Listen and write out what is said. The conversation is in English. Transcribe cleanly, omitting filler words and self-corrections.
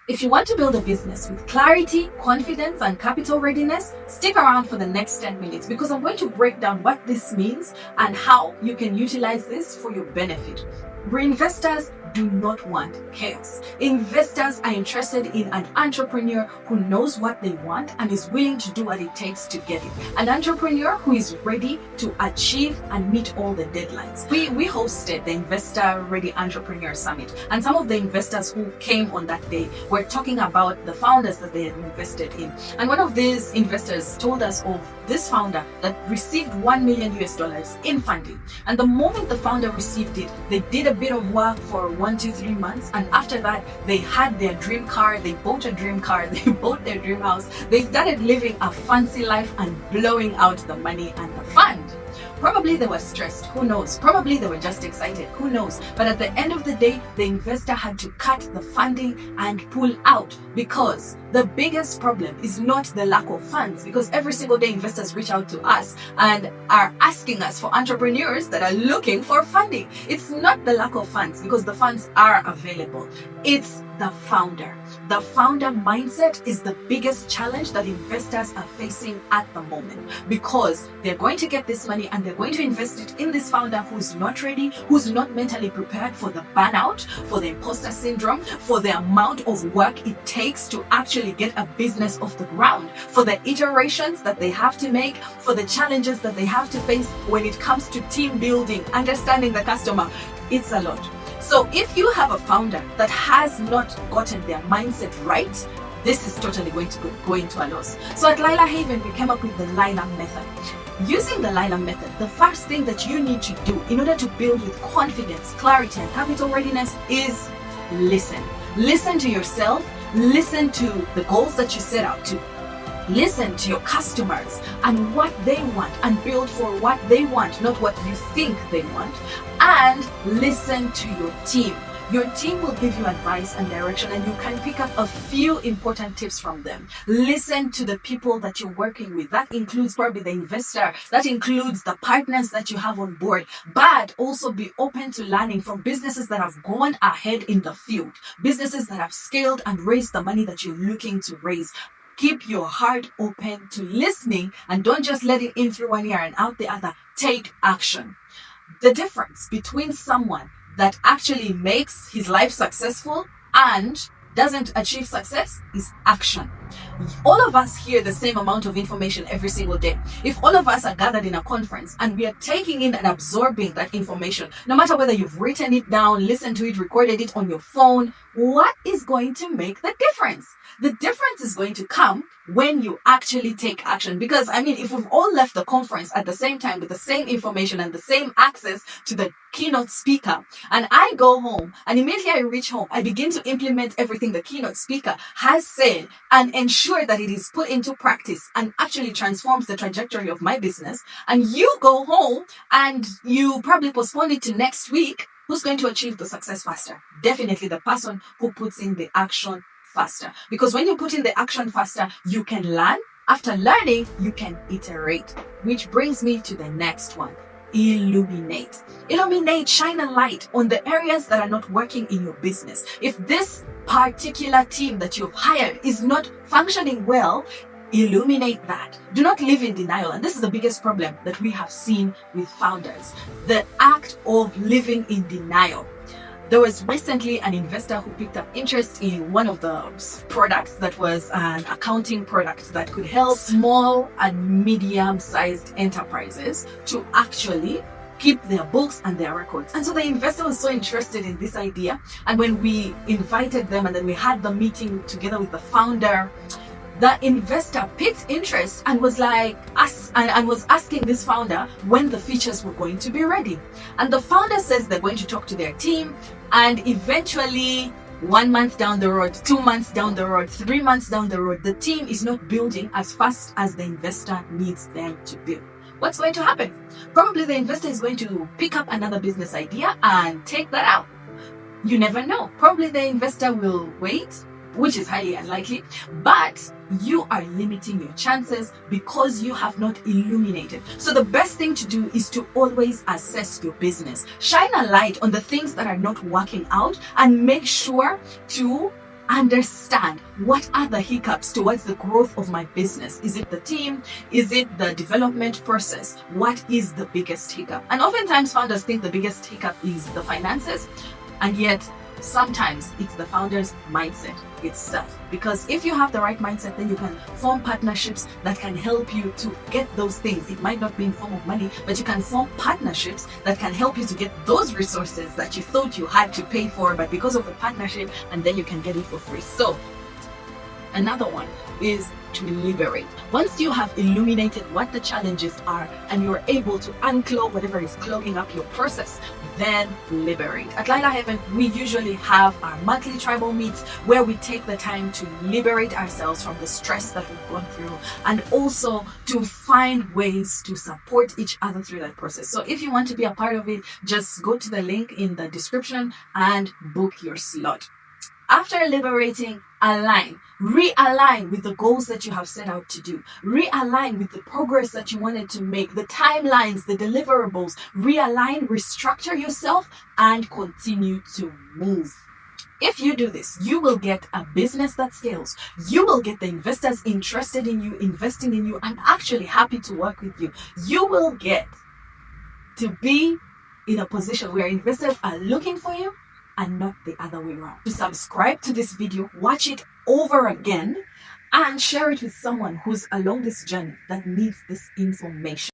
If you want to build a business with clarity, confidence, and capital readiness, stick around for the next 10 minutes because I'm going to break down what this means and how you can utilize this for your benefit. Investors do not want chaos. Investors are interested in an entrepreneur who knows what they want and is willing to do what it takes to get it. An entrepreneur who is ready to achieve and meet all the deadlines. We hosted the Investor Ready Entrepreneur Summit, and some of the investors who came on that day were talking about the founders that they had invested in. And one of these investors told us of this founder that received $1 million in funding. And the moment the founder received it, they did a bit of work for 1, 2, 3 months, and after that they had their dream car, they bought a dream car, they bought their dream house, they started living a fancy life and blowing out the money and the fund. Probably they were stressed, who knows? Probably they were just excited, who knows? But at the end of the day, the investor had to cut the funding and pull out, because the biggest problem is not the lack of funds, because every single day investors reach out to us and are asking us for entrepreneurs that are looking for funding. It's not the lack of funds, because the funds are available. It's the founder. The founder mindset is the biggest challenge that investors are facing at the moment, because they're going to get this money and they're going to invest it in this founder who's not ready, who's not mentally prepared for the burnout, for the imposter syndrome, for the amount of work it takes to actually get a business off the ground, for the iterations that they have to make, for the challenges that they have to face when it comes to team building, understanding the customer. It's a lot. So if you have a founder that has not gotten their mindset right, this is totally going to go into a loss. So at Lila Haven, we came up with the Lila method. Using the Lila method, the first thing that you need to do in order to build with confidence, clarity, and capital readiness is listen. Listen to yourself. Listen to the goals that you set out to. Listen to your customers and what they want, and build for what they want, not what you think they want. And listen to your team. Your team will give you advice and direction, and you can pick up a few important tips from them. Listen to the people that you're working with. That includes probably the investor. That includes the partners that you have on board. But also be open to learning from businesses that have gone ahead in the field. Businesses that have scaled and raised the money that you're looking to raise. Keep your heart open to listening, and don't just let it in through one ear and out the other. Take action. The difference between someone that actually makes his life successful and doesn't achieve success is action. All of us hear the same amount of information every single day. If all of us are gathered in a conference and we are taking in and absorbing that information, no matter whether you've written it down, listened to it, recorded it on your phone, what is going to make the difference? The difference is going to come when you actually take action. Because, if we've all left the conference at the same time with the same information and the same access to the keynote speaker, and I go home and immediately I reach home, I begin to implement everything the keynote speaker has said and ensure that it is put into practice and actually transforms the trajectory of my business, and you go home and you probably postpone it to next week, who's going to achieve the success faster? Definitely the person who puts in the action faster. Because when you put in the action faster, you can learn. After learning, you can iterate. Which brings me to the next one. Illuminate. Illuminate, shine a light on the areas that are not working in your business. If this particular team that you've hired is not functioning well, illuminate that. Do not live in denial. And this is the biggest problem that we have seen with founders. The act of living in denial. There was recently an investor who picked up interest in one of the products that was an accounting product that could help small and medium-sized enterprises to actually keep their books and their records. And so the investor was so interested in this idea. And when we invited them and then we had the meeting together with the founder, the investor picked interest and was was asking this founder when the features were going to be ready. And the founder says they're going to talk to their team, and eventually 1 month down the road, 2 months down the road, 3 months down the road, the team is not building as fast as the investor needs them to build. What's going to happen? Probably the investor is going to pick up another business idea and take that out. You never know. Probably the investor will wait, which is highly unlikely, but you are limiting your chances because you have not illuminated. So the best thing to do is to always assess your business. Shine a light on the things that are not working out and make sure to understand what are the hiccups towards the growth of my business. Is it the team? Is it the development process? What is the biggest hiccup? And oftentimes founders think the biggest hiccup is the finances, and yet sometimes it's the founder's mindset itself. Because if you have the right mindset, then you can form partnerships that can help you to get those things. It might not be in form of money, but you can form partnerships that can help you to get those resources that you thought you had to pay for, but because of the partnership, and then you can get it for free. So another one is to liberate. Once you have illuminated what the challenges are and you're able to unclog whatever is clogging up your process, then liberate. At Lila Haven, we usually have our monthly tribal meets where we take the time to liberate ourselves from the stress that we've gone through, and also to find ways to support each other through that process. So if you want to be a part of it, just go to the link in the description and book your slot. After liberating, realign with the goals that you have set out to do. Realign with the progress that you wanted to make, the timelines, the deliverables. Realign, restructure yourself, and continue to move. If you do this, you will get a business that scales. You will get the investors interested in you, investing in you, and actually happy to work with you. You will get to be in a position where investors are looking for you, and not the other way around. To subscribe to this video, watch it over again, and share it with someone who's along this journey that needs this information.